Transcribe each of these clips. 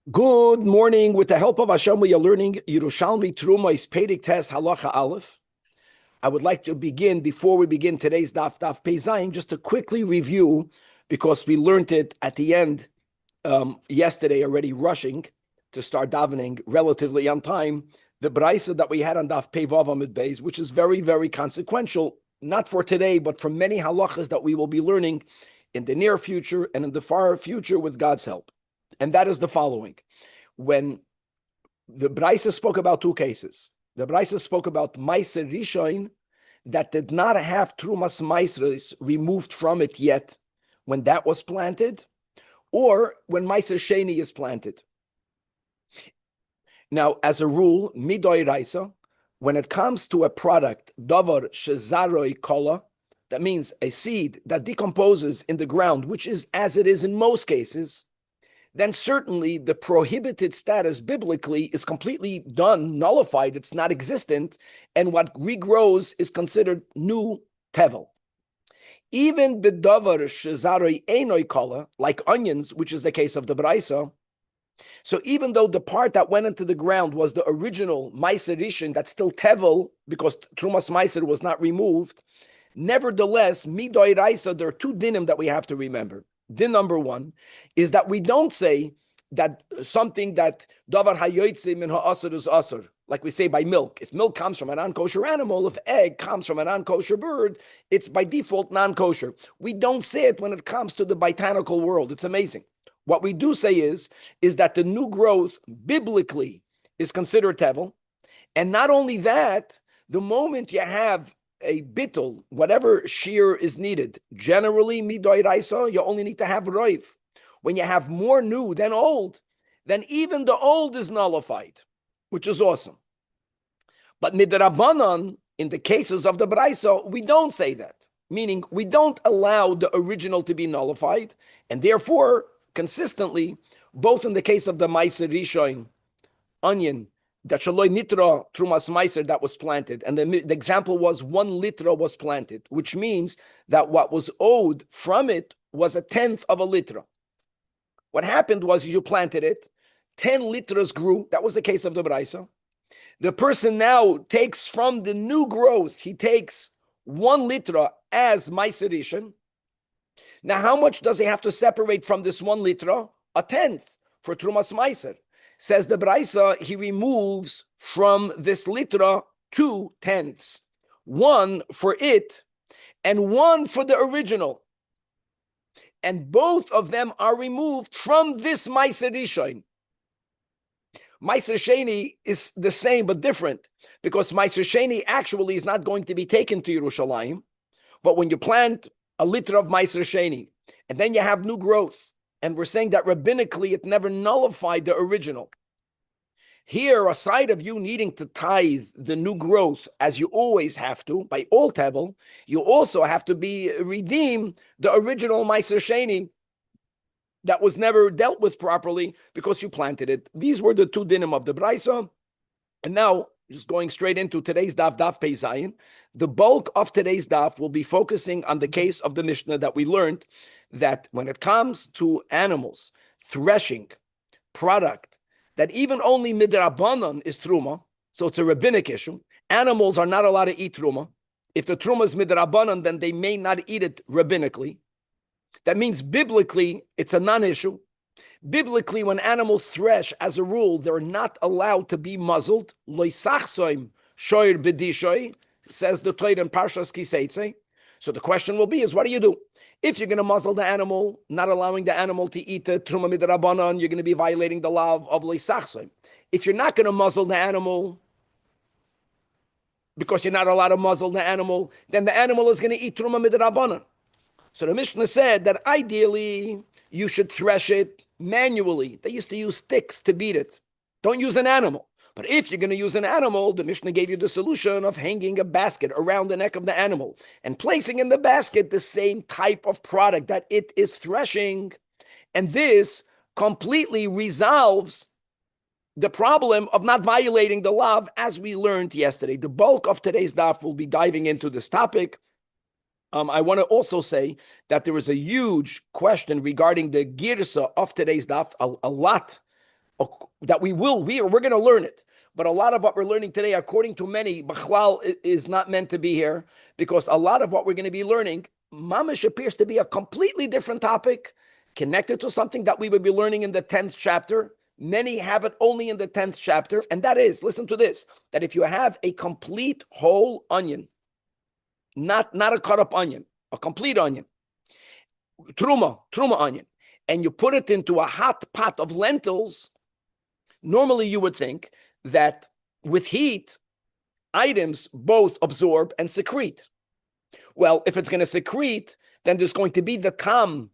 Good morning. With the help of Hashem, we are learning Yerushalmi Trumos Perek Tes Halacha Aleph. I would like to begin, before we begin today's Daf Pei Zayin, just to quickly review, because we learned it at the end yesterday, already rushing to start davening relatively on time, the Braisa that we had on Daf Pei Vav Amid Beis, which is very, very consequential, not for today, but for many halachas that we will be learning in the near future and in the far future with God's help. And that is the following. When the Braisa spoke about two cases, the Braisa spoke about Meiser Rishon that did not have Trumas Meisers removed from it yet when that was planted, or when Meiser Sheni is planted. Now, as a rule, Midoi Raisa, when it comes to a product, Davar Shezaroi Kola, that means a seed that decomposes in the ground, which is as it is in most cases, then certainly the prohibited status biblically is completely done, nullified, it's not existent, and what regrows is considered new tevel. Even bedavar shezaroi einoi kala, like onions, which is the case of the Braisa, so even though the part that went into the ground was the original Meiser Rishon, that's still tevel, because Trumas Meiser was not removed, nevertheless, midoi raisa, there are two dinim that we have to remember. Din number one is that we don't say that something that davar hayotzim min ha'asar is asar, like we say by milk. If milk comes from a non-kosher animal, if egg comes from a non-kosher bird, it's by default non-kosher. We don't say it when it comes to the botanical world. It's amazing. What we do say is that the new growth biblically is considered tevel. And not only that, the moment you have a bittul, whatever shear is needed, generally midoi raisa, you only need to have roiv. When you have more new than old, then even the old is nullified, which is awesome. But midrabanan, in the cases of the Braisa, we don't say that, meaning we don't allow the original to be nullified, and therefore, consistently, both in the case of the Meiser Rishon, onion, that shaloi nitra trumas meiser that was planted, and the example was 1 litra was planted, which means that what was owed from it was 1/10 of a litra. What happened was you planted it, 10 litras grew. That was the case of the Braisa. The person now takes from the new growth, he takes 1 litra as meiser rishon. Now, how much does he have to separate from this 1 litra? 1/10 for trumas meiser. Says the Braisa, he removes from this litra 2/10, 1 for it and 1 for the original. And both of them are removed from this Meiser Rishon. Meiser Sheni is the same but different, because Meiser Sheni actually is not going to be taken to Yerushalmi. But when you plant a litra of Meiser Sheni, and then you have new growth, and we're saying that rabbinically it never nullified the original. Here, aside of you needing to tithe the new growth, as you always have to, by all tevel, you also have to redeem the original Meiser Sheni that was never dealt with properly because you planted it. These were the two dinim of the Braisa. And now, just going straight into today's Daf Pei Zayin, the bulk of today's Daf will be focusing on the case of the Mishnah that we learned, that when it comes to animals, threshing, product, that even only midrabanan is truma, so it's a rabbinic issue. Animals are not allowed to eat truma. If the truma is midrabanan, then they may not eat it rabbinically. That means biblically, it's a non-issue. Biblically, when animals thresh, as a rule, they're not allowed to be muzzled. Loisachsoim shoyer b'dishoy, says the Torah in Parshas Kiseitze. So the question will be, is what do you do? If you're going to muzzle the animal, not allowing the animal to eat the truma midrabanan, you're going to be violating the law of loisachsoim. If you're not going to muzzle the animal, because you're not allowed to muzzle the animal, then the animal is going to eat truma midrabanan. So the Mishnah said that ideally you should thresh it manually. They used to use sticks to beat it. Don't use an animal. But if you're going to use an animal, the Mishnah gave you the solution of hanging a basket around the neck of the animal and placing in the basket the same type of product that it is threshing. And this completely resolves the problem of not violating the law, as we learned yesterday. The bulk of today's daf will be diving into this topic. I want to also say that there is a huge question regarding the girsa of today's daf. A lot that we're going to learn it. But a lot of what we're learning today, according to many, Bachlal is not meant to be here, because a lot of what we're going to be learning, mamish, appears to be a completely different topic, connected to something that we would be learning in the 10th chapter. Many have it only in the 10th chapter, and that is, listen to this, that if you have a complete whole onion, not a cut up onion, a complete onion, truma onion, and you put it into a hot pot of lentils, normally you would think that with heat, items both absorb and secrete. Well, if it's going to secrete, then there's going to be the kam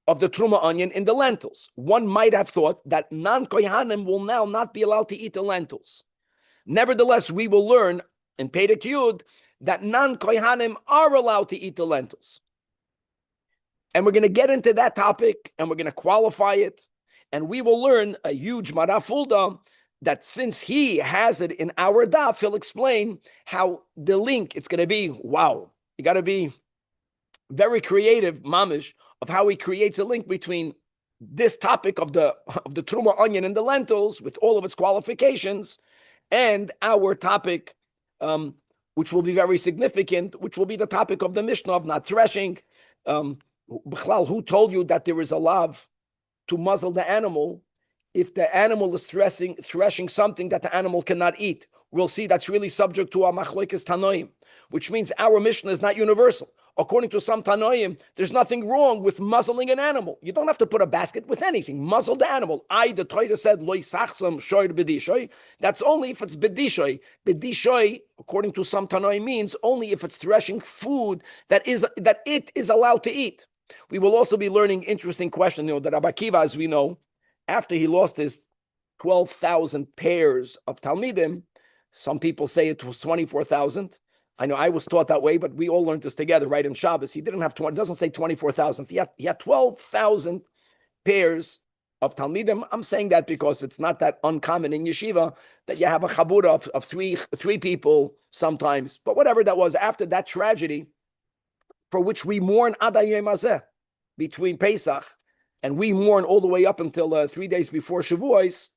of the truma onion in the lentils. One might have thought that non-kohanim will now not be allowed to eat the lentils. Nevertheless, we will learn in Perek Yud that non-kohanim are allowed to eat the lentils. And we're going to get into that topic, and we're going to qualify it, and we will learn a huge marafulda that since he has it in our daf, he'll explain how the link, it's going to be, wow, you got to be very creative, mamish, of how he creates a link between this topic of the truma onion and the lentils with all of its qualifications and our topic, which will be very significant, which will be the topic of the Mishnah of not threshing. Who told you that there is a lav to muzzle the animal if the animal is threshing something that the animal cannot eat? We'll see that's really subject to our machlokes tanoim, which means our Mishnah is not universal. According to some tanoim, there's nothing wrong with muzzling an animal. You don't have to put a basket with anything. Muzzle the animal. The Torah said, Lo yisachsam shoyr b'dishoy. That's only if it's b'dishoy. B'dishoy, according to some tanoim, means only if it's threshing food that it is allowed to eat. We will also be learning interesting question. That Rabbi Akiva, as we know, after he lost his 12,000 pairs of Talmidim, some people say it was 24,000. I know I was taught that way, but we all learned this together, right? In Shabbos, he didn't have 20. It doesn't say 24,000. He had 12,000 pairs of Talmidim. I'm saying that because it's not that uncommon in yeshiva that you have a chabura of three people sometimes. But whatever that was, after that tragedy, for which we mourn Adayim Hazeh, between Pesach, and we mourn all the way up until 3 days before Shavuos,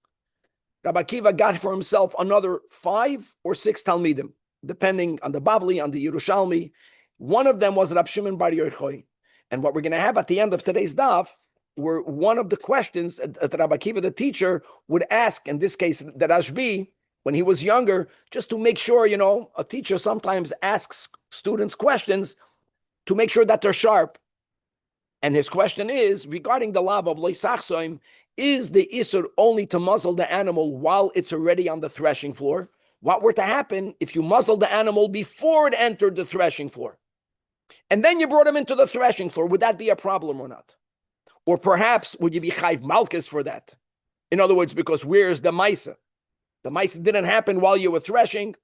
Rabbi Akiva got for himself another 5 or 6 Talmidim, depending on the Bavli, on the Yerushalmi. One of them was Rab Shimon Bar Yochai. And what we're going to have at the end of today's daf were one of the questions that Rabbi Akiva, the teacher, would ask, in this case, the Rashbi, when he was younger, just to make sure, a teacher sometimes asks students questions to make sure that they're sharp. And his question is, regarding the lav of Leisachsoim, is the Isur only to muzzle the animal while it's already on the threshing floor? What were to happen if you muzzled the animal before it entered the threshing floor? And then you brought him into the threshing floor. Would that be a problem or not? Or perhaps would you be chayv malchus for that? In other words, because where's the maisa? The maisa didn't happen while you were threshing,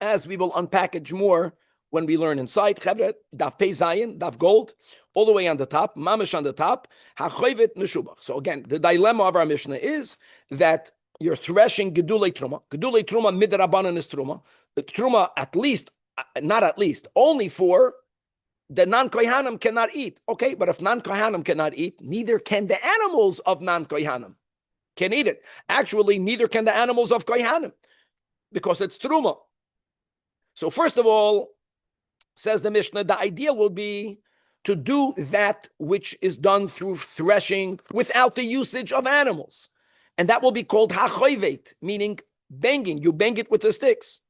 as we will unpackage more when we learn inside. Chevret, daf pei zayin, daf gold, all the way on the top, mamish on the top, hachoyvet meshubach. So again, the dilemma of our Mishnah is that you're threshing gedulei truma. Gedulei truma midrabanan is truma. The truma not at least, only for the non-kohanim cannot eat. Okay, but if non-kohanim cannot eat, neither can the animals of non-kohanim can eat it. Actually, neither can the animals of kohanim, because it's truma. So first of all, says the Mishnah, the ideal will be to do that which is done through threshing without the usage of animals. And that will be called hachoyvet, meaning banging. You bang it with the sticks.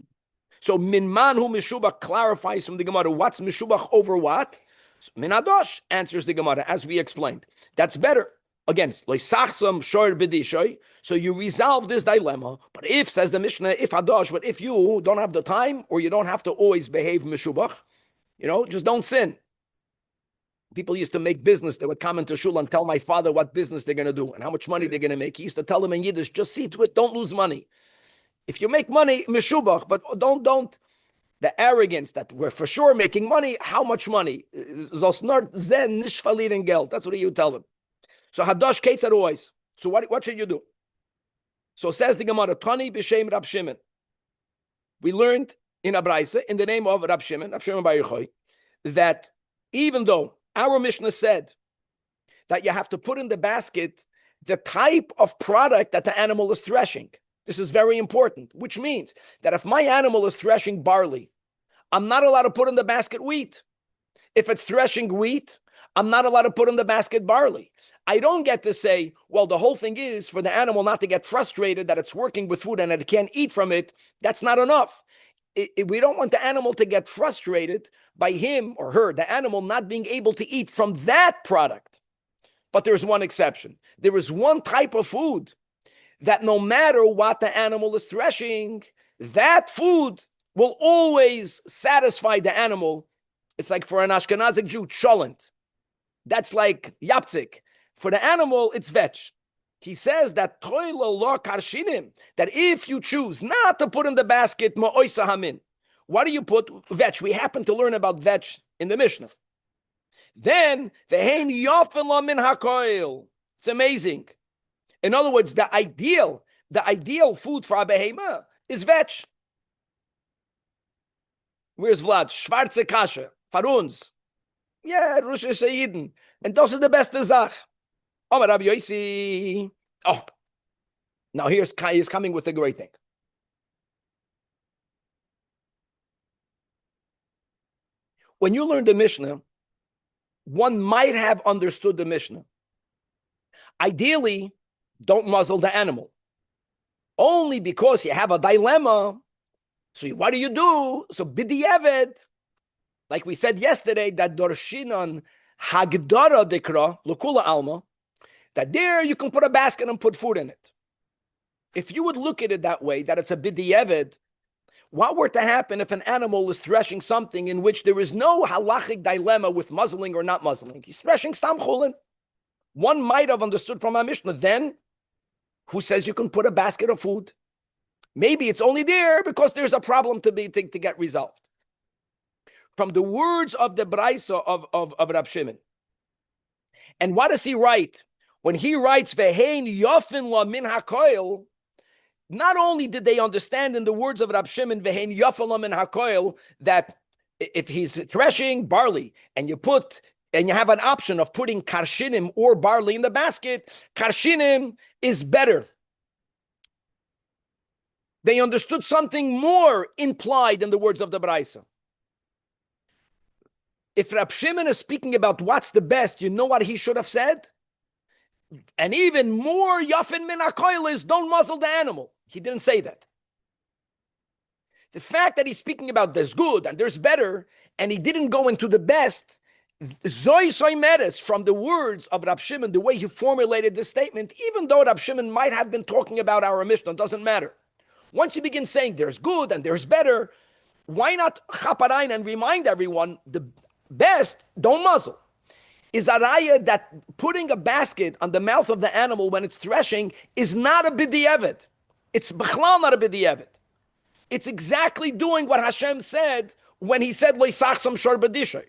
So minman hu mishubach clarifies from the Gemara, what's mishubach over what? Minadosh, answers the Gemara, as we explained. That's better. Again, loisachsam shor b'dishoy. So you resolve this dilemma. But if, says the Mishnah, if adosh, but if you don't have the time, or you don't have to always behave mishubach, just don't sin. People used to make business. They would come into shul and tell my father what business they're going to do and how much money they're going to make. He used to tell them in Yiddish, just see to it, don't lose money. If you make money, mishubach, but don't. The arrogance that we're for sure making money, how much money? That's what you tell them. So hadosh ketzar always. So what should you do? So says the Gemara, Tani b'shem Rab Shimon. We learned in Abraisa, in the name of Rab Shimon Bar Yochai, that even though our Mishnah said that you have to put in the basket the type of product that the animal is threshing. This is very important, which means that if my animal is threshing barley, I'm not allowed to put in the basket wheat. If it's threshing wheat, I'm not allowed to put in the basket barley. I don't get to say, well, the whole thing is for the animal not to get frustrated that it's working with food and it can't eat from it. That's not enough. We don't want the animal to get frustrated by him or her, the animal not being able to eat from that product. But there's one exception. There is one type of food that no matter what the animal is threshing, that food will always satisfy the animal. It's like for an Ashkenazic Jew, cholent. That's like yapzik. For the animal, it's vetch. He says that that if you choose not to put in the basket ma'oisa hamin, what do you put? Vetch. We happen to learn about vetch in the Mishnah. Then vehein yofen la min hakoil. It's amazing. In other words, the ideal food for a behema is vetch. Where's Vlad? Schwarze Kasche. Faruns. Yeah, Rosh Hashanah. And those are the best Zajac. Oh, Rabbi Yossi. Oh, now he's coming with a great thing. When you learn the Mishnah, one might have understood the Mishnah. Ideally, don't muzzle the animal. Only because you have a dilemma. So what do? So b'diavad, like we said yesterday, that dorshinon hagdara dikra l'kula alma, that there you can put a basket and put food in it. If you would look at it that way, that it's a b'diavad, what were to happen if an animal is threshing something in which there is no halachic dilemma with muzzling or not muzzling? He's threshing stam chulin. One might have understood from our Mishnah then, who says you can put a basket of food. Maybe it's only there because there's a problem to get resolved. From the words of the Braisa of Rab Shimon. And what does he write? When he writes, Vehein yofin la min hakoil, not only did they understand in the words of Rab Shimon, Vehein yofin la min hakoil, that if he's threshing barley and you have an option of putting karshinim or barley in the basket, karshinim is better. They understood something more implied in the words of the Braisa. If Rab Shimon is speaking about what's the best, you know what he should have said? And even more yafin min hakoil is don't muzzle the animal. He didn't say that. The fact that he's speaking about there's good and there's better, and he didn't go into the best, Zoi meres from the words of Rab Shimon, the way he formulated this statement, even though Rab Shimon might have been talking about our Mishnah, doesn't matter. Once you begin saying there's good and there's better, why not chaparain and remind everyone the best, don't muzzle. Is a raya that putting a basket on the mouth of the animal when it's threshing is not a b'diavad. It's b'chlal not a b'diavad. It's exactly doing what Hashem said when he said leisachsam shor b'dishay.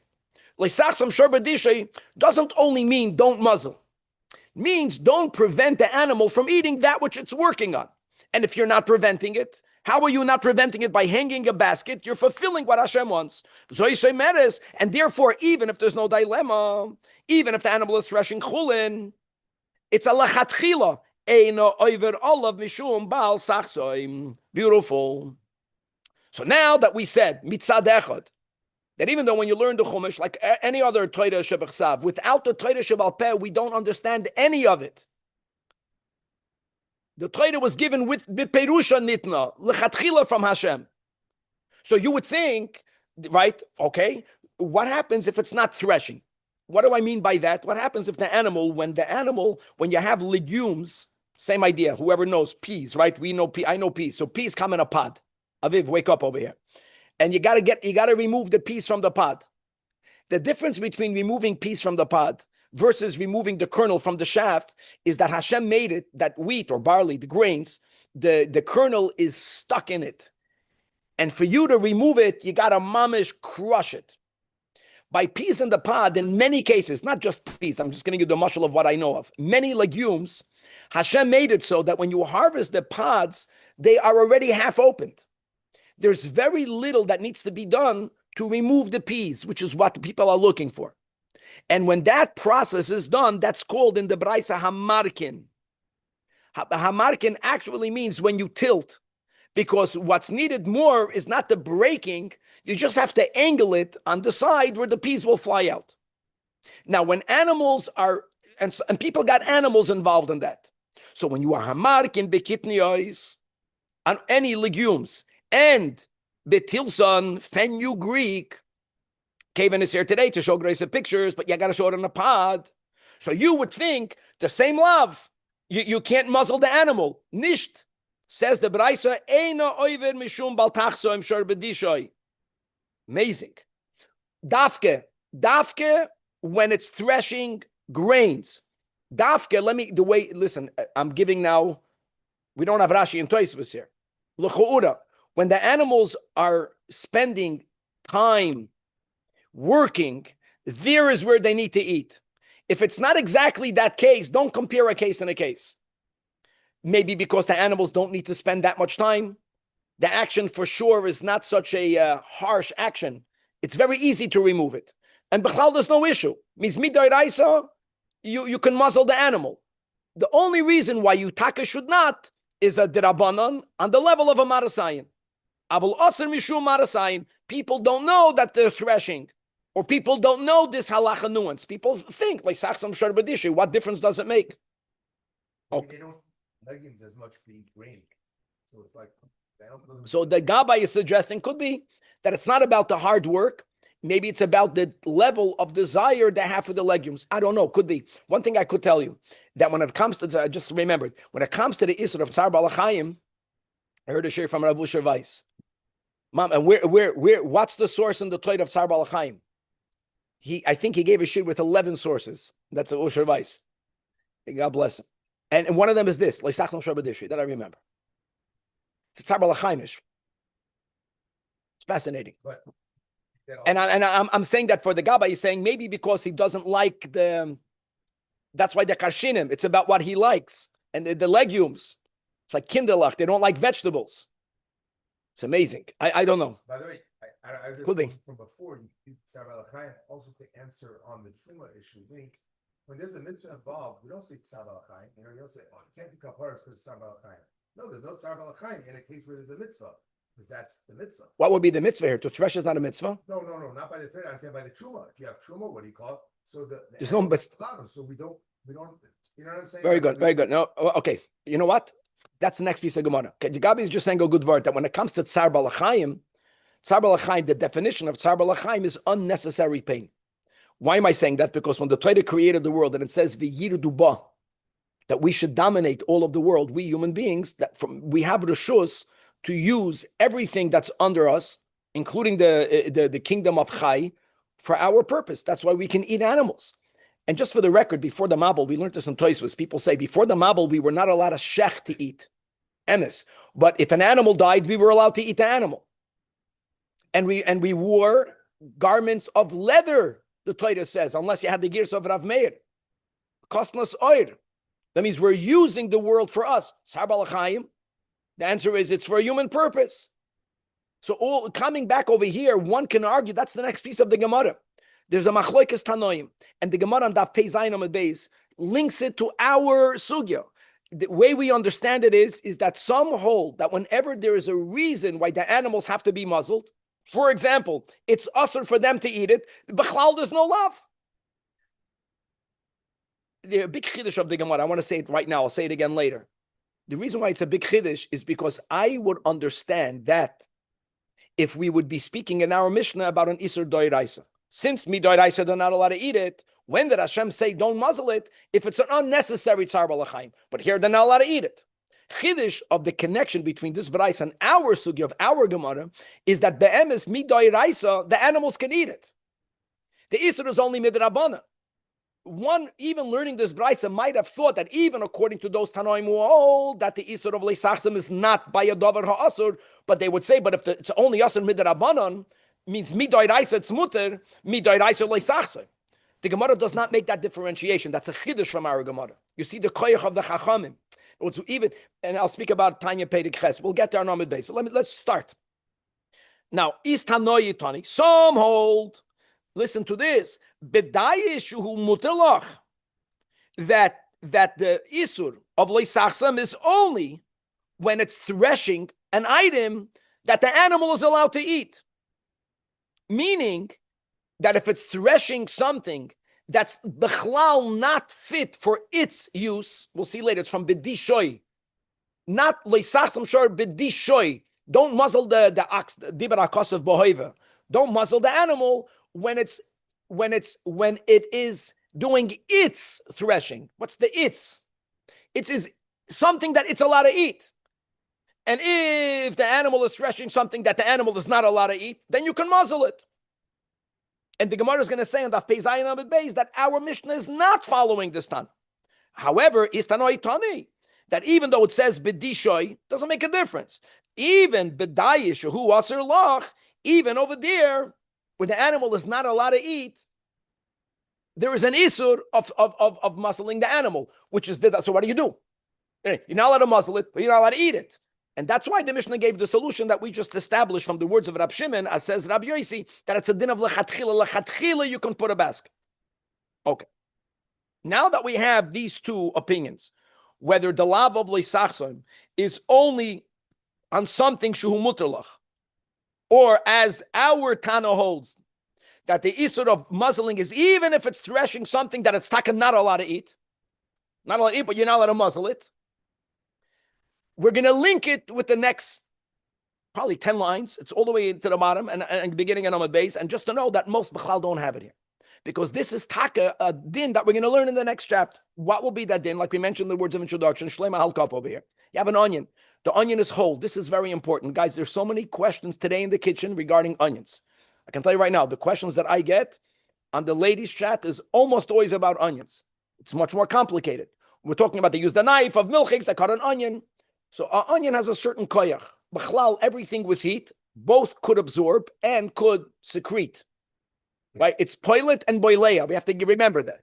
Leisachsam shor b'dishay doesn't only mean don't muzzle. It means don't prevent the animal from eating that which it's working on. And if you're not preventing it, how are you not preventing it by hanging a basket? You're fulfilling what Hashem wants. And therefore, even if there's no dilemma, even if the animal is threshing chulin, it's a lachatchila. Beautiful. So now that we said, mitzad echad, that even though when you learn the Chumash, like any other Torah shebechsav, without the Torah shebal peh, we don't understand any of it. The Torah was given with Perusha Nitna, Lechatchila from Hashem. So you would think, right, okay, what happens if it's not threshing? What do I mean by that? What happens if the animal, when you have legumes, same idea, whoever knows, peas, right? I know peas. So peas come in a pod. Aviv, wake up over here. And you gotta remove the peas from the pod. The difference between removing peas from the pod versus removing the kernel from the shaft is that Hashem made it that wheat or barley, the grains, the kernel is stuck in it. And for you to remove it, you got to mamish crush it. By peas in the pod, in many cases, not just peas, I'm just giving you the mushal of what I know of. Many legumes, Hashem made it so that when you harvest the pods, they are already half opened. There's very little that needs to be done to remove the peas, which is what people are looking for. And when that process is done, that's called in the Braisa hamarkin. Hamarkin actually means when you tilt, because what's needed more is not the breaking. You just have to angle it on the side where the peas will fly out. Now, when animals are, and people got animals involved in that. So when you are hamarkin bekitniyos on any legumes and betilson fenugreek, Kevin is here today to show Grace pictures, but you got to show it in a pod. So you would think the same love. You can't muzzle the animal. Nisht. Says the Braisa, Eina oiver mishum baltachso im shor bedishoy. Amazing. Dafke, when it's threshing grains. Dafke, listen, I'm giving now, we don't have Rashi and Tosfos here. L'chu'ura, when the animals are spending time working, there is where they need to eat. If it's not exactly that case, don't compare a case and a case. Maybe because the animals don't need to spend that much time. The action for sure is not such a harsh action. It's very easy to remove it. And B'chlal, there's no issue. Means midoiraisa, you can muzzle the animal. The only reason why you taka should not is a dirabanan on the level of a marasayin. Avul osir mishum marasayin. People don't know that they're threshing. Or people don't know this halacha nuance. People think, like Sachsam Sharbadishi, what difference does it make? Okay. They don't legumes as much for grain. So it's like, so the Gabbai is suggesting could be that it's not about the hard work. Maybe it's about the level of desire they have for the legumes. I don't know. Could be. One thing I could tell you, that when it comes to, I just remembered, when it comes to the Isra of Tzar Balachayim, I heard a share from Rav Usher Weiss. Mom, and what's the source in the Torah of Tzar Balachayim? I think he gave a shir with 11 sources. That's a Usher Weiss. God bless him. And one of them is this, that I remember. It's Tzar Balachayim. It's fascinating. But and I'm saying that for the Gabbai, he's saying maybe because he doesn't like that's why the karshinim, it's about what he likes. And the legumes, it's like kinderlach, they don't like vegetables. It's amazing. I don't know. By the way, I just Could be. from before, you Tzar Balachayim also to answer on the truma issue. When there's a mitzvah involved, we don't say Tzar Balachayim. You don't say, oh, you can't do kaparas because it's Tzar Balachayim. No, there's no Tzar Balachayim in a case where there's a mitzvah. Because that's the mitzvah. What would be the mitzvah here? To thresh is not a mitzvah? No, not by the thread. I'm saying by the truma. If you have truma, what do you call it? So there's no, but so we don't, you know what I'm saying? Very good. No, okay. You know what? That's the next piece of Gemara. Okay, Gabi is just saying a good word that when it comes to Tzar Balachayim, the definition of Tzar Balachayim is unnecessary pain. Why am I saying that? Because when the Torah created the world and it says V'yirudu ba, that we should dominate all of the world, we human beings, we have reshus to use everything that's under us, including the kingdom of Chai, for our purpose. That's why we can eat animals. And just for the record, before the Mabul, we learned this in Tosfos. People say before the Mabul, we were not allowed a shech to eat, emes. But if an animal died, we were allowed to eat the animal. And we wore garments of leather. The Torah says, unless you had the gears of Rav Meir, kosmos oir. That means we're using the world for us. Tzar Balachayim. The answer is it's for a human purpose. So coming back over here, one can argue that's the next piece of the Gemara. There's a machloikas tanoim, and the Gemara on Daf Pei Zayin Amud Beis links it to our sugya. The way we understand it is that some hold that whenever there is a reason why the animals have to be muzzled, for example, it's usher for them to eat it, b'chlal there's no love. The big chiddush of the Gemara, I want to say it right now, I'll say it again later. The reason why it's a big chiddush is because I would understand that if we would be speaking in our Mishnah about an Isur Doiraisa. Since Midoiraisa they're not allowed to eat it, when did Hashem say don't muzzle it? If it's an unnecessary Tzar Balachayim. But here they're not allowed to eat it. Chiddush of the connection between this Braisa and our Sugi of our Gemara is that Be'emes Midoiraisa, the animals can eat it. The Isur is only Midrabana. One, even learning this Braisa, might have thought that even according to those Tanoim who hold that the Isur of Leisachsim is not by a Dover HaAsur, but they would say, but if it's only Asur Midrabanan, means Midoiraisa it's Mutter, Midoiraisa Leisachsim. The Gemara does not make that differentiation. That's a chiddush from our Gemara. You see the koyach of the Chachamim. Even, and I'll speak about Tanya Pedig Ches. We'll get there on Amud Beis, but let's start. Now, Is Tanoyi Tani. Some hold, listen to this, Bedayishuhu Muterlach, that the Isur of leisachsam is only when it's threshing an item that the animal is allowed to eat. Meaning that if it's threshing something that's bechlal not fit for its use, we'll see later, it's from bidishoy, not leisachsam shor bidishoy. Don't muzzle the ox, dibar akosov bohoiva. Don't muzzle the animal when it is doing its threshing. What's the its? It is something that it's allowed to eat. And if the animal is threshing something that the animal is not allowed to eat, then you can muzzle it. And the Gemara is going to say on the Pei Zayin Amud Beis that our Mishnah is not following this Tana. However, Istanoi Tani, that even though it says B'dishoy, doesn't make a difference. Even B'dayish, who Aser Lach, even over there, where the animal is not allowed to eat, there is an Isur of muzzling the animal, which is that. So what do? You're not allowed to muzzle it, but you're not allowed to eat it. And that's why the Mishnah gave the solution that we just established from the words of Rab Shimon, as says Rabbi Yosi, that it's a din of lechatchila. Lechatchila, you can put a basket. Okay. Now that we have these two opinions, whether the lav of leisachson is only on something shuhu muterlach, or as our Tana holds, that the isur of muzzling is even if it's threshing something that it's taka not allowed to eat, not allowed to eat, but you're not allowed to muzzle it. We're going to link it with the next probably 10 lines. It's all the way to the bottom and beginning and Amud Beis. And just to know that most Bechal don't have it here. Because this is taka, a din that we're going to learn in the next chapter. What will be that din? Like we mentioned in the words of introduction, Shlema Halkop over here. You have an onion. The onion is whole. This is very important. Guys, there's so many questions today in the kitchen regarding onions. I can tell you right now, the questions that I get on the ladies' chat is almost always about onions. It's much more complicated. We're talking about they use the knife of milchiks that cut an onion. So an onion has a certain koyach. B'chlal, everything with heat, both could absorb and could secrete. Right? It's poilet and boileya. We have to remember that.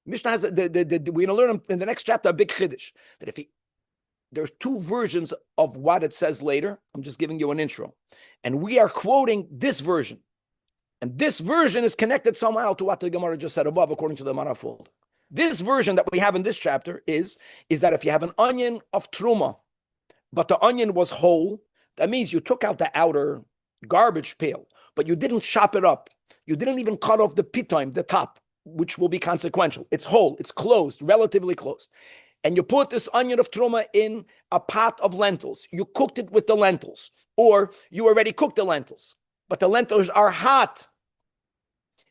Mishnah has, we're going to learn in the next chapter a big chiddush. That there's two versions of what it says later. I'm just giving you an intro. And we are quoting this version. And this version is connected somehow to what the Gemara just said above, according to the Marafuld. This version that we have in this chapter is that if you have an onion of truma, but the onion was whole, that means you took out the outer garbage pail, but you didn't chop it up. You didn't even cut off the pitoim, the top, which will be consequential. It's whole, it's closed, relatively closed. And you put this onion of truma in a pot of lentils. You cooked it with the lentils, or you already cooked the lentils, but the lentils are hot.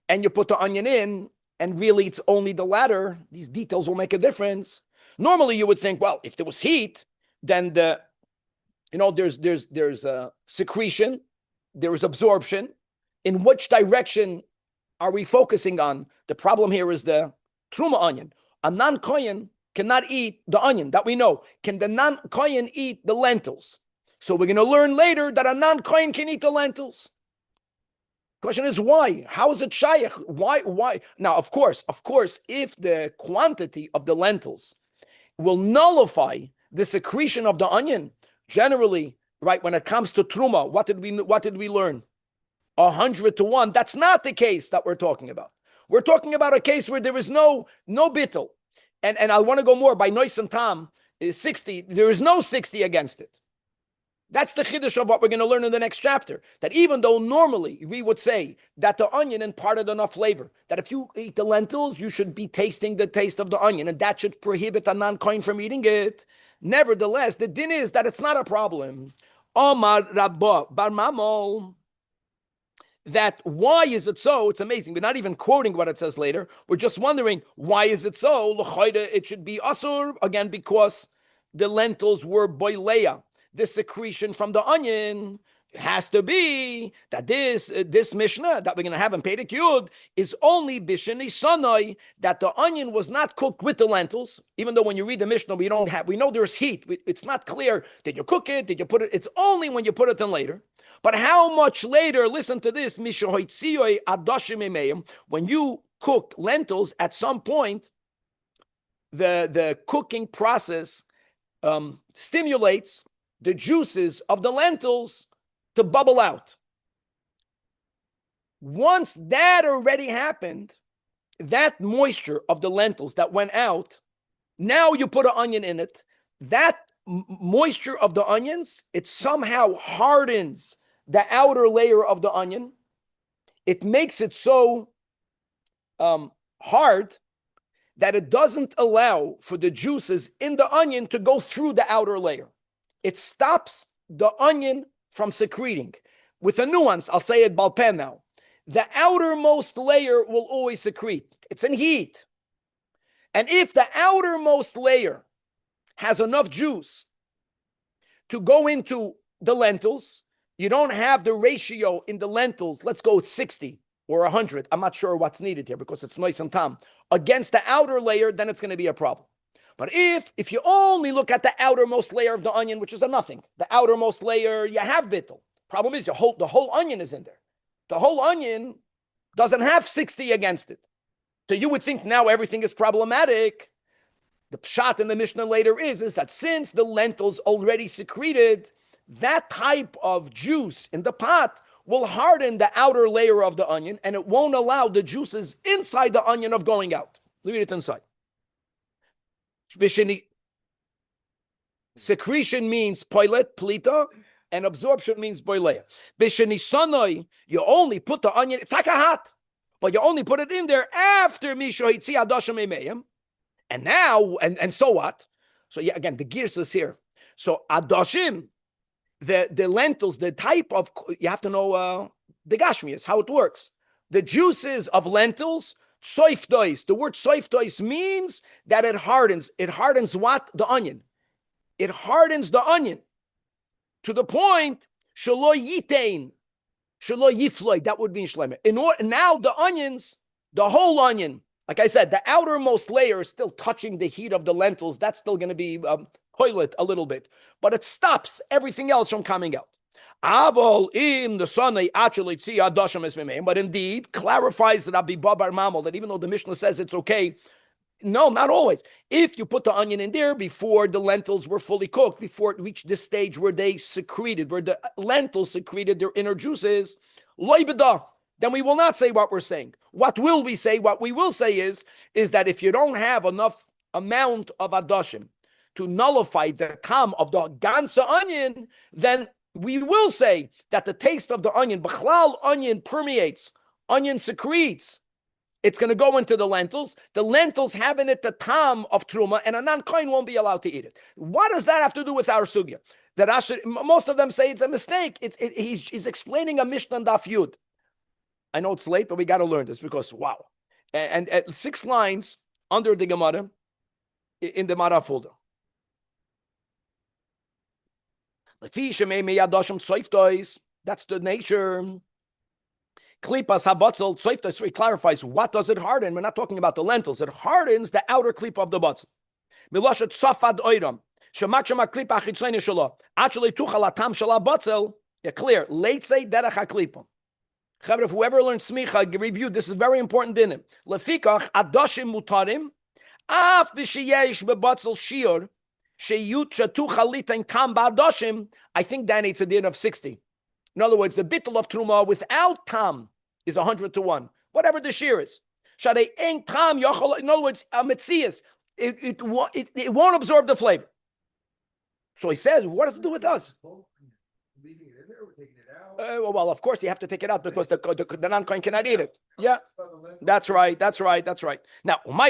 And you put the onion in, and really it's only the latter. These details will make a difference. Normally you would think, well, if there was heat, then there's a secretion, there is absorption. In which direction are we focusing on? The problem here is the truma onion. A non-kohen cannot eat the onion, that we know. Can the non-kohen eat the lentils? So we're going to learn later that a non-kohen can eat the lentils. Question is why? How is it shayach? Why? Now, of course, if the quantity of the lentils will nullify the secretion of the onion, generally, right, when it comes to truma, what did we learn? 100 to 1. That's not the case that we're talking about. We're talking about a case where there is no bittul. And I want to go more by Nois and Tam is 60. There is no 60 against it. That's the chiddush of what we're going to learn in the next chapter. That even though normally we would say that the onion imparted enough flavor, that if you eat the lentils, you should be tasting the taste of the onion, and that should prohibit a non-kohen from eating it. Nevertheless, the din is that it's not a problem. Omar Rabba Bar Mamol. That why is it so? It's amazing. We're not even quoting what it says later. We're just wondering, why is it so? It should be asur, again, because the lentils were boileya. The secretion from the onion has to be that this Mishnah that we're going to have in Perek Yud is only bisheni sanoi, that the onion was not cooked with the lentils. Even though when you read the Mishnah, we know there's heat. It's not clear. Did you cook it? Did you put it? It's only when you put it in later. But how much later? Listen to this. When you cook lentils, at some point, the cooking process stimulates the juices of the lentils to bubble out. Once that already happened, that moisture of the lentils that went out Now you put an onion in it. That moisture of the onions, it somehow hardens the outer layer of the onion. It makes it so hard that it doesn't allow for the juices in the onion to go through the outer layer. It stops the onion from secreting. With a nuance, I'll say it balpen now. The outermost layer will always secrete. It's in heat. And if the outermost layer has enough juice to go into the lentils, you don't have the ratio in the lentils, let's go 60 or 100, I'm not sure what's needed here because it's nice and tam, against the outer layer, then it's going to be a problem. But if you only look at the outermost layer of the onion, which is a nothing, the outermost layer, you have bittel. Problem is the whole onion is in there. The whole onion doesn't have 60 against it. So you would think now everything is problematic. The pshat in the Mishnah later is that since the lentils already secreted, that type of juice in the pot will harden the outer layer of the onion and it won't allow the juices inside the onion of going out. Leave it inside. Secretion means poilet, plita, and absorption means boileya. B'shenisanoi, you only put the onion, it's like a hot, but you only put it in there after misho hitzi adashim emeyim. And now, and so what? So yeah, again, the gears is here. So adashim, the lentils, the type of, you have to know the gashmias, how it works. The juices of lentils, soiftois. The word soiftois means that it hardens. It hardens what? The onion. It hardens the onion to the point, shelo yitain, shelo yifloy, that would be in shlemer. Now the onions, the whole onion, like I said, the outermost layer is still touching the heat of the lentils. That's still going to be toilet a little bit, but it stops everything else from coming out. But indeed, clarifies Rabbi Babar Mamel that even though the Mishnah says it's okay, no, not always. If you put the onion in there before the lentils were fully cooked, before it reached this stage where they secreted, where the lentils secreted their inner juices, then we will not say what we're saying. What will we say? What we will say is that if you don't have enough amount of adashim to nullify the tam of the ganza onion, then we will say that the taste of the onion, b'chlal onion permeates, onion secretes. It's going to go into the lentils. The lentils have in it the tam of truma, and a non-kohen won't be allowed to eat it. What does that have to do with our sugya? That most of them say it's a mistake. He's explaining a Mishnah Daf Yud. I know it's late, but we got to learn this because wow. And at 6 lines under the Gemara in the Mara folder. That's the nature. Klipas habatzel tzoftas clarifies what does it harden. We're not talking about the lentils. It hardens the outer klipa of the batzel. Milashet safad oiram shemak shema klipa chitzoni shelo actually tuchal atam shela batzel. Yeah, clear. Late say derech haklipa. Chavre, whoever learned smicha review. This is very important in him. Lefikach adashim mutarim af b'sheyesh bebatzel shiur sheyut shatuchal litain tam ba'adashim. I think that it's a din of 60. In other words, the bittul of truma without tam is 100 to 1. Whatever the shear is. Shadei ein tam yochol. In other words, a metzias, it won't absorb the flavor. So he says, what does it do with us? Leaving it in there or taking it out? Well, of course you have to take it out because the non-coin cannot eat it. Yeah, that's right. Now, you know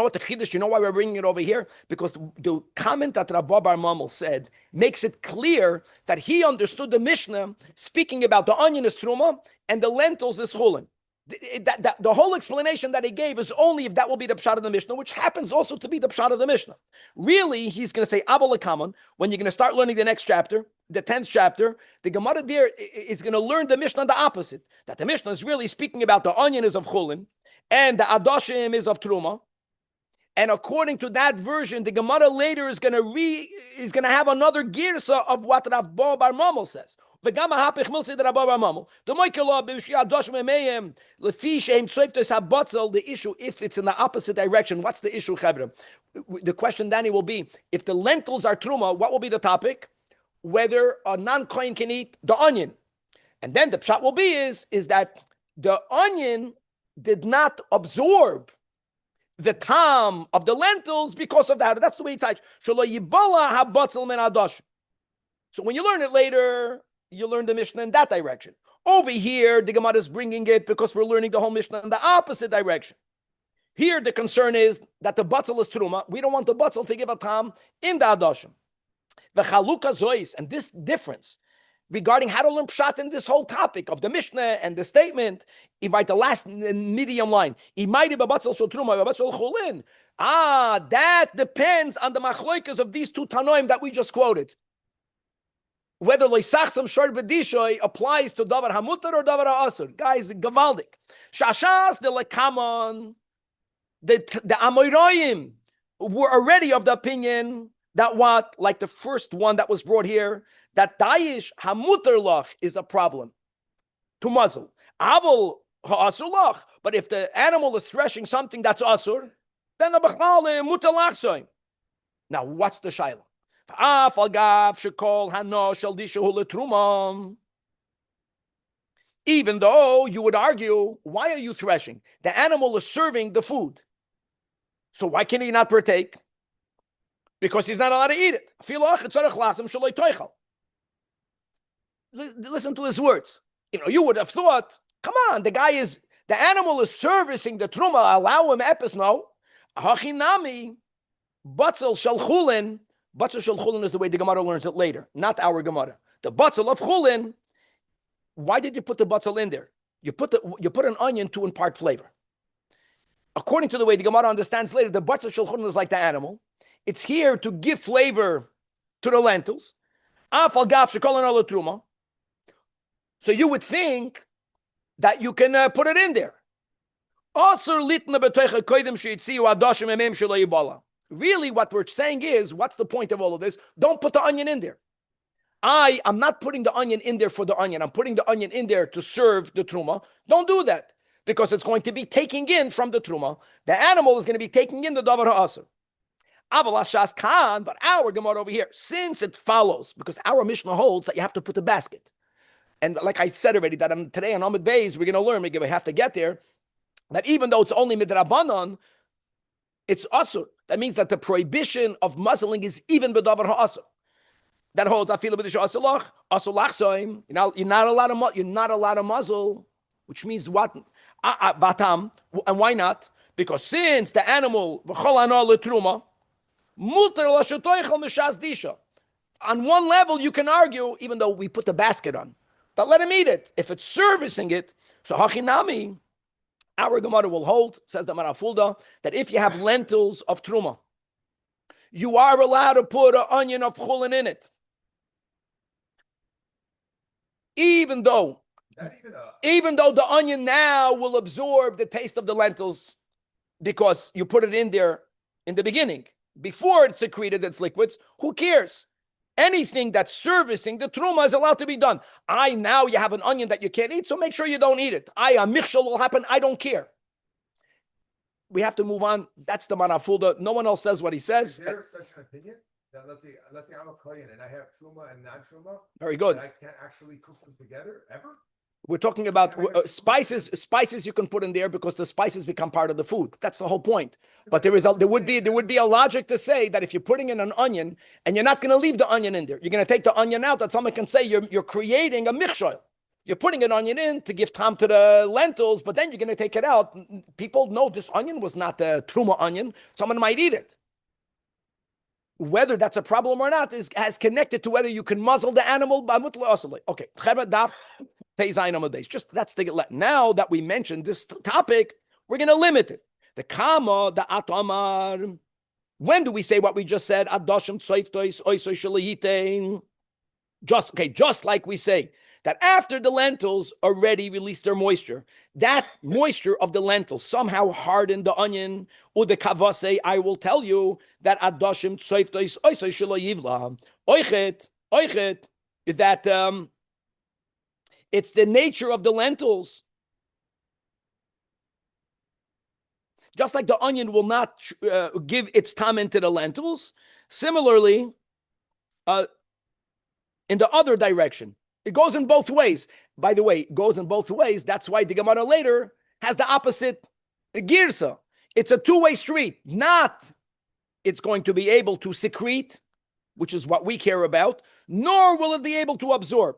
what the chiddush? You know why we're bringing it over here? Because the comment that Rabbi Bar Mamel said makes it clear that he understood the Mishnah speaking about the onion is truma and the lentils is chulin. The whole explanation that he gave is only if that will be the pshat of the Mishnah, which happens also to be the pshat of the Mishnah. Really, he's going to say Abba Lekaman when you're going to start learning the next chapter, the 10th chapter. The Gemara there is going to learn the Mishnah the opposite. That the Mishnah is really speaking about the onion is of chulin and the adashim is of truma. And according to that version, the Gemara later is going to have another girsa of what Rav Bar Mamel says. The issue, if it's in the opposite direction, what's the issue, Chavre? The question, Danny, will be, if the lentils are truma, what will be the topic? Whether a non-kohen can eat the onion. And then the pshat will be is that the onion did not absorb the tam of the lentils because of that. That's the way it's like. So when you learn it later, you learn the Mishnah in that direction. Over here, the Gemara is bringing it because we're learning the whole Mishnah in the opposite direction. Here, the concern is that the batzel is truma. We don't want the batzel to give a tam in the adoshim. The chaluka zois, and this difference regarding how to learn pshat in this whole topic of the Mishnah and the statement, if I the last medium line, that depends on the machloikas of these two tanoim that we just quoted. Whether loisachsam shor b'dishoy applies to davar hamutar or davar ha'asur. Guys, gavaldik. Shashas de lekamon. The Amoraim were already of the opinion that what, like the first one that was brought here, that Dayish Hamuterlach is a problem to muzzle. Avol Ha'asulach, but if the animal is threshing something that's Asur, then the Bachlal Mutalachsoim. Now, what's the Shaila? Even though you would argue, why are you threshing? The animal is serving the food. So why can he not partake? Because he's not allowed to eat it. Listen to his words. You would have thought, come on, the animal is servicing the truma, allow him epis, no. Hachinami, batzel shel chulin. Batzel shel chulin is the way the Gemara learns it later, not our Gemara. The batzel of chulin. Why did you put the batzel in there? You put an onion to impart flavor. According to the way the Gemara understands later, the batzel shel chulin is like the animal. It's here to give flavor to the lentils. So you would think that you can put it in there. Really, what we're saying is, what's the point of all of this? Don't put the onion in there. I'm not putting the onion in there for the onion. I'm putting the onion in there to serve the truma. Don't do that, because it's going to be taking in from the truma. The animal is going to be taking in the davar ha'asur. But our Gemara over here, since it follows, because our Mishnah holds that you have to put the basket. And like I said already, that today on Amud Beis, we're going to learn, we have to get there, that even though it's only midrabanan, it's asur. That means that the prohibition of muzzling is even b'davar ha'asur. That holds afilu b'disha asulach, asulach. You're not allowed to muzzle, which means what? Vatam. And why not? Because since the animal v'chol ana letruma, on one level, you can argue, even though we put the basket on, but let him eat it. If it's servicing it, so hachinami, our Gemara will hold, says the Marafulda, that if you have lentils of truma, you are allowed to put an onion of chulin in it. Even though the onion now will absorb the taste of the lentils because you put it in there in the beginning. Before it's secreted, its liquids, who cares? Anything that's servicing the truma is allowed to be done. Now you have an onion that you can't eat, so make sure you don't eat it. A michshel will happen, I don't care. We have to move on. That's the Manafulda. No one else says what he says. Is there such an opinion? That let's say I'm a kohen and I have truma and non-truma. Very good. I can't actually cook them together, ever? We're talking about spices. Spices you can put in there because the spices become part of the food. That's the whole point. But there would be a logic to say that if you're putting in an onion and you're not going to leave the onion in there, you're going to take the onion out. That someone can say you're creating a michshol. You're putting an onion in to give time to the lentils, but then you're going to take it out. People know this onion was not a truma onion. Someone might eat it. Whether that's a problem or not has connected to whether you can muzzle the animal. Okay. Just that's the now that we mentioned this topic, we're going to limit it. The kama, the atamar. When do we say what we just said? Just like we say that after the lentils already released their moisture, that moisture of the lentils somehow hardened the onion. Udekavase, I will tell you that adoshim tsoiftois oisoy shelo yivla oichet that it's the nature of the lentils. Just like the onion will not give its time into the lentils, similarly, in the other direction, it goes in both ways. By the way, it goes in both ways. That's why the Gemara later has the opposite girsa. It's a two-way street. Not it's going to be able to secrete, which is what we care about, nor will it be able to absorb.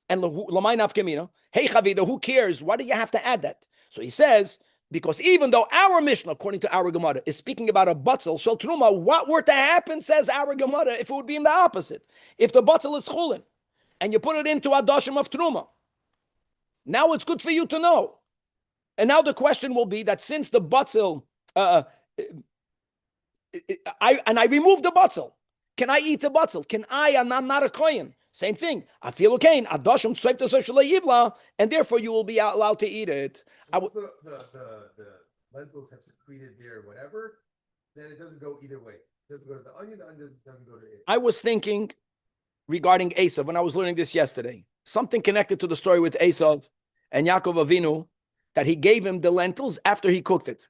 And l'may nafkamina, hey Chavida, who cares? Why do you have to add that? So he says, because even though our Mishnah, according to our Gemara, is speaking about a batzel shel truma, what were to happen, says our Gemara, if it would be in the opposite? If the batzel is chulin, and you put it into a dashim of truma, now it's good for you to know. And now the question will be that since the batzel, I remove the batzel, can I eat the batzel? Can and I'm not a kohen. Same thing. I feel okay. And therefore you will be allowed to eat it. So the lentils have secreted their whatever, then it doesn't go either way. It doesn't go to the onion doesn't go to it. I was thinking regarding Esav when I was learning this yesterday. Something connected to the story with Esav and Yaakov Avinu, that he gave him the lentils after he cooked it.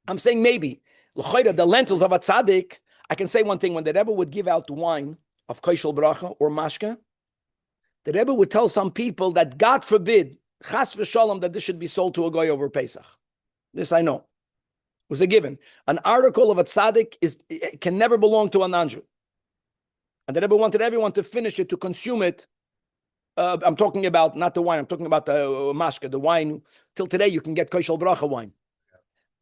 I'm saying maybe. The lentils of a tzaddik, I can say one thing. When the Rebbe would give out wine of koshel bracha or mashka, the Rebbe would tell some people that God forbid, chas v'shalom, that this should be sold to a goy over Pesach. This I know. It was a given. An article of a tzaddik can never belong to a non-Jew. And the Rebbe wanted everyone to finish it, to consume it. I'm talking about not the wine, I'm talking about the mashka, the wine. Till today you can get koshel bracha wine.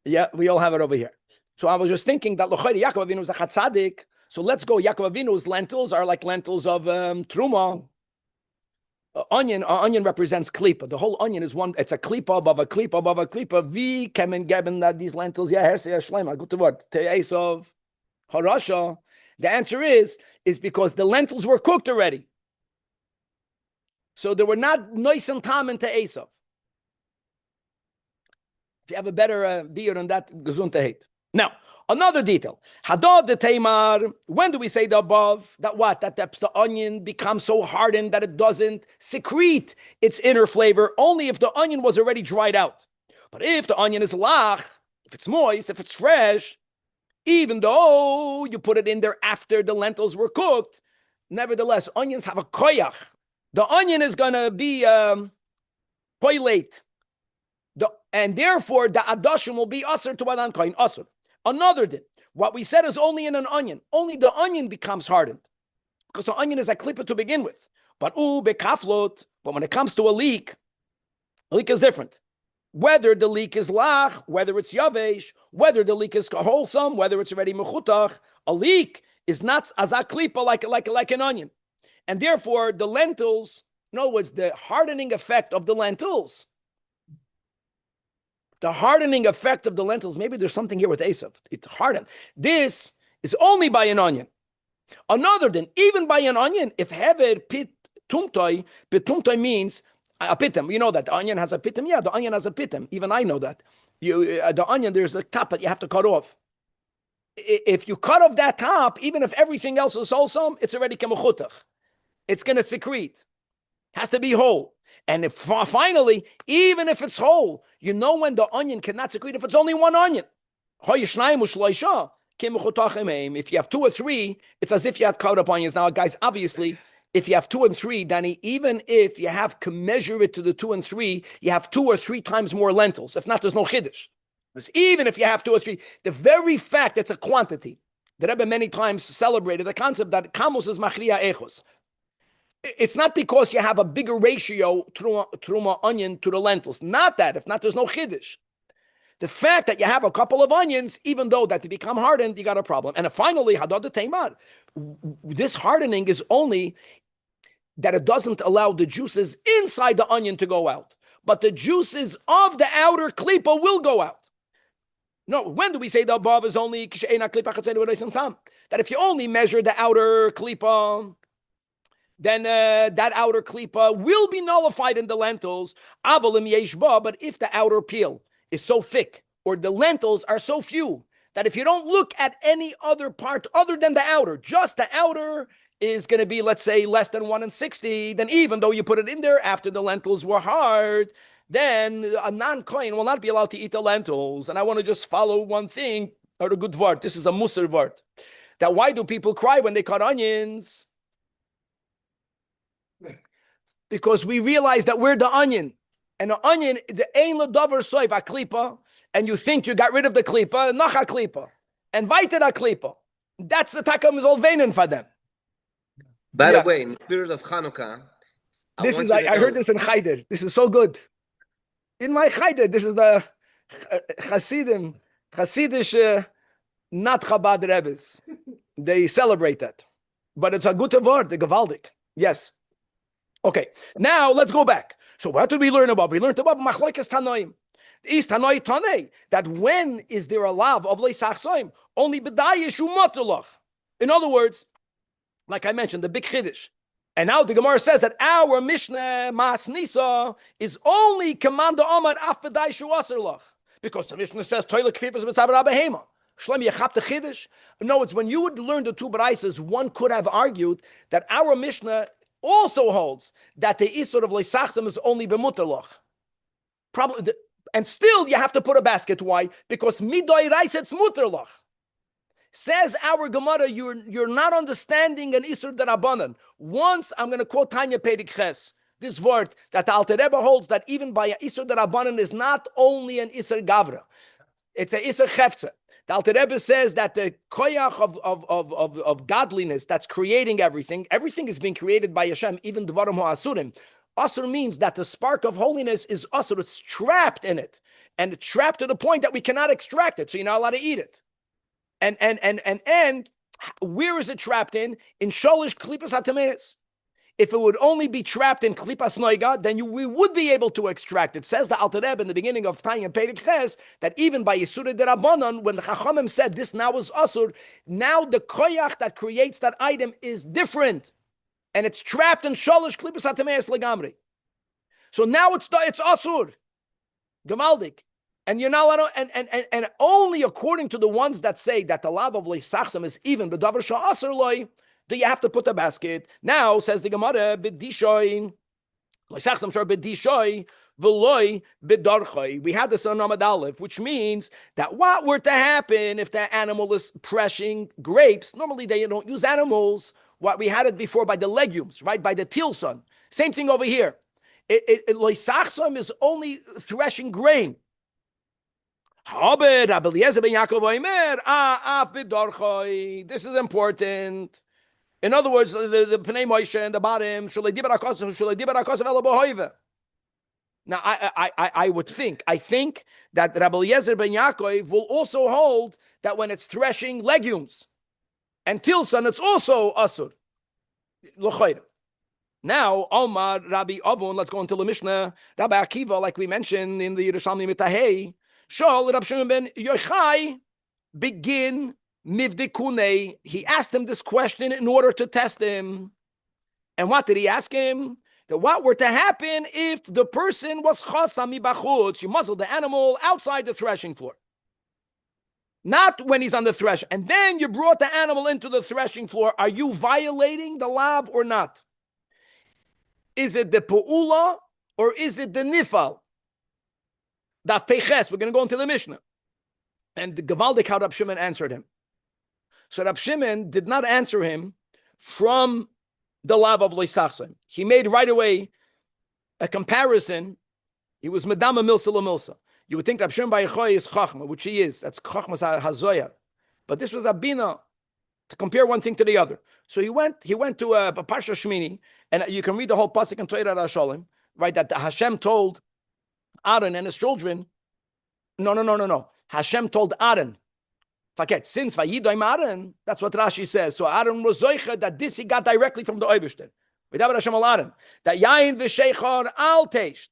Yeah, we all have it over here. So I was just thinking that Yaakov Avinu was a tzaddik. So let's go. Yaakov Avinu's lentils are like lentils of truma. Onion represents klipa. The whole onion is one. It's a klipa above a klipa above a klipa. Vi kemen geben that these lentils. Yeah, hersei shlema. Good word. Te'esov harasha. The answer is because the lentils were cooked already. So they were not nice and common to Esav. If you have a better beer than that, gesundheit. Now, another detail. Hadad the Tamar, when do we say the above? That what? That the onion becomes so hardened that it doesn't secrete its inner flavor, only if the onion was already dried out. But if the onion is lach, if it's moist, if it's fresh, even though you put it in there after the lentils were cooked, nevertheless, onions have a koyach. The onion is going to be poilate. And therefore, the adashim will be usher to an unkoin, usher. Another din. What we said is only in an onion. Only the onion becomes hardened. Because the onion is a klippa to begin with. But bekaflot, but when it comes to a leek is different. Whether the leek is lach, whether it's yavesh, whether the leek is wholesome, whether it's already mechutach, a leek is not as a klippa like an onion. And therefore, the lentils, in other words, the hardening effect of the lentils, maybe there's something here with Esav. It's hardened. This is only by an onion. Another than, even by an onion, if hever pit tumtoi means a pitim. You know that the onion has a pitim. Yeah, the onion has a pitim. Even I know that. The onion, there's a top that you have to cut off. If you cut off that top, even if everything else is wholesome, it's already kemechutach. It's going to secrete. Has to be whole. And if finally, even if it's whole, you know when the onion cannot secrete if it's only one onion. If you have two or three, it's as if you had cut up onions. Now, guys, obviously, if you have two and three, Danny, even if you have to measure it to the 2 and 3, you have 2 or 3 times more lentils. If not, there's no chiddush. Even if you have 2 or 3, the very fact it's a quantity. The Rebbe many times celebrated the concept that kamos is machriya echos. It's not because you have a bigger ratio truma onion to the lentils. Not that. If not, there's no chiddush. The fact that you have a couple of onions, even though that they become hardened, you got a problem. And finally, hadad the teimar. This hardening is only that it doesn't allow the juices inside the onion to go out. But the juices of the outer klipa will go out. No, when do we say the above is only that if you only measure the outer klipa, then that outer klipa will be nullified in the lentils. But if the outer peel is so thick, or the lentils are so few, that if you don't look at any other part other than the outer, just the outer is going to be, let's say, less than 1 in 60, then even though you put it in there after the lentils were hard, then a non-kohen will not be allowed to eat the lentils. And I want to just follow one thing, or a good word. This is a musar word. That why do people cry when they cut onions? Because we realize that we're the onion. And an onion, the ein ledover soiv a klipa, and you think you got rid of the klipa, noch a klipa, and weiter a klipa. That's the takam is all veinen for them. By the way, in the spirit of Hanukkah, I heard this in Chayder. This is so good. In my Chayder, this is the Hasidish, not Chabad Rebbes. They celebrate that. But it's a good word, the Gavaldik. Yes. Okay, now let's go back. So what did we learn about? We learned about Machloikes Tanoim. Is Tanoi Tanei, that when is there a lav of Leisach Soim? Only B'dayish Umatulach. In other words, like I mentioned, the big Chiddush. And now the Gemara says that our Mishnah Mas Nisa is only command Omar Af B'dayish Uaserlach. Because the Mishnah says Toilet Kfifas B'Tzav Rabahema. Shlem Yechap the Chiddush. No, it's when you would learn the two B'raises, one could have argued that our Mishnah also holds that the Isur of Leisachsim is only B'mutalach. Probably, and still you have to put a basket. Why? Because Midoi Reis it's Mutalach. Says our Gemara, you're not understanding an Isur Darabanan. Once, I'm going to quote Tanya Pedig Ches, this word that the Alter Rebbe holds that even by an Isur Darabanan is not only an Isur Gavra. It's an Isur Chefze. The Alter Rebbe says that the koyach of godliness that's creating everything is being created by Hashem, even Dvarim HaAsurim. Asur means that the spark of holiness is asur, it's trapped in it. And it's trapped to the point that we cannot extract it, so you're not allowed to eat it. And where is it trapped in? In Sholish Klipas HaTameis. If it would only be trapped in Klipas Noiga, then we would be able to extract it. Says the Alter Rebbe in the beginning of Tanya Pedig Ches that even by Yisura Derabanan, when the Chachamim said this now is Asur, now the koyach that creates that item is different. And it's trapped in Sholish Klipas HaTameis Legamri. So now it's Asur. Gamaldik. And you're not allowed to, and only according to the ones that say that the lav of Leisachsim is even B'davar Sha'asur Loi, do you have to put the basket. Now, says the Gemara, B'dishoy, Leisachsim Shor B'dishoy, V'loi B'darchoy. We had this on Amud Aleph, which means that what were to happen if that animal is pressing grapes? Normally they don't use animals. What we had it before by the legumes, right? By the tilson. Same thing over here. Leisachsim is only threshing grain. This is important. In other words, the Pnei Moshe in the bottom. Now, I would think, that Rabbi Eliezer ben Yaakov will also hold that when it's threshing legumes and tilson, it's also asur. Now, Omar, Rabbi Avon, let's go into the Mishnah. Rabbi Akiva, like we mentioned in the Yerushalmi Mitahei, Shol Rab Shimon ben Yochai begin mivdikune. He asked him this question in order to test him. And what did he ask him? That what were to happen if the person was chasami bachutz? You muzzle the animal outside the threshing floor, not when he's on the thresh. And then you brought the animal into the threshing floor. Are you violating the lav or not? Is it the pu'ula or is it the nifal? Daf Peches, we're going to go into the Mishnah. And the Gavaldik, how Rab Shimon answered him. So Rab Shimon did not answer him from the lav of Leisachsim. He made right away a comparison. He was Medama Milsa La Milsa. You would think Rab Shimon Bar Yochai is Chachma, which he is. That's Chachma Hazoya. But this was Abina, to compare one thing to the other. So he went to a Parsha Shmini, and you can read the whole pasuk in Torah Rasholim, right? That Hashem told Aaron and his children. No. Hashem told Aaron. Forget, since Vayidoim Aaron, that's what Rashi says. So Aaron was zoicha that this he got directly from the Eibishter. Without Hashem al Aaron. That Yain v'sheichor al teisht.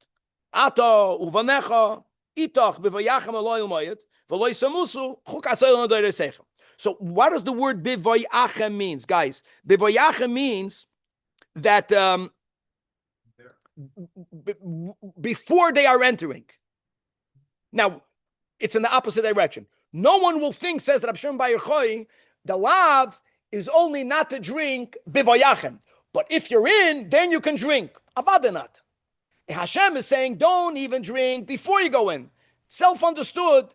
Ato uvanecha itoch b'vayachem aloyil moyet v'loy samusu chuk asoyil nadoyre sechem. So what does the word b'vayachem means, guys? B'vayachem means that before they are entering. Now, it's in the opposite direction. No one will think, says Rab Shimon Bar Yochai, the lav is only not to drink bivayachem. But if you're in, then you can drink. Avadanat. Hashem is saying, don't even drink before you go in. Self-understood,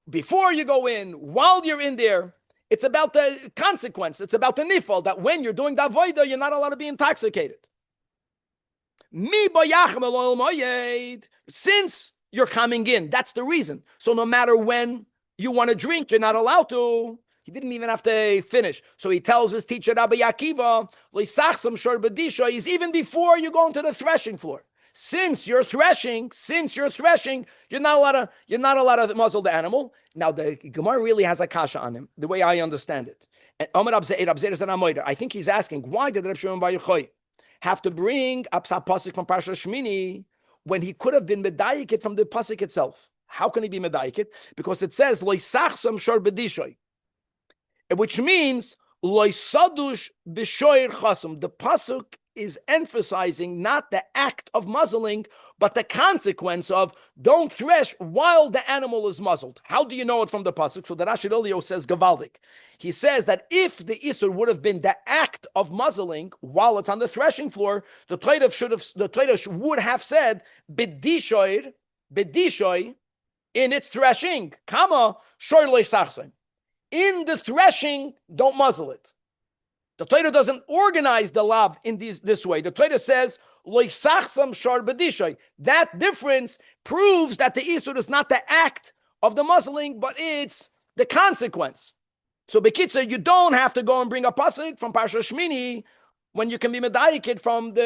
before you go in, while you're in there, it's about the consequence. It's about the nifal, that when you're doing the avodah, you're not allowed to be intoxicated. Since you're coming in, that's the reason. So no matter when you want to drink, you're not allowed to. He didn't even have to finish. So he tells his teacher, Rabbi Akiva, is even before you go into the threshing floor. Since you're threshing, you're not allowed to muzzle the animal. Now the Gemara really has a kasha on him, the way I understand it. And I think he's asking, why did Reb Shimon Bar Yochai have to bring up some pasuk from Parsha Shmini when he could have been medayik from the pasuk itself? How can he be medayik? Because it says loisachsam shor bedishoy, which means loisadush b'shoir chasum. The pasuk is emphasizing not the act of muzzling, but the consequence of don't thresh while the animal is muzzled. How do you know it from the pasuk? So the Rashi Elio says gavaldik. He says that if the isur would have been the act of muzzling while it's on the threshing floor, the Torah would have said bedishoy in its threshing. Kama shoy loisachsam. In the threshing, don't muzzle it. The Torah doesn't organize the lav in this way. The Torah says, loisachsam shar bedishay. That difference proves that the isur is not the act of the muzzling, but it's the consequence. So Bekitzer, you don't have to go and bring a pasuk from Parsha Shmini when you can be medayik from the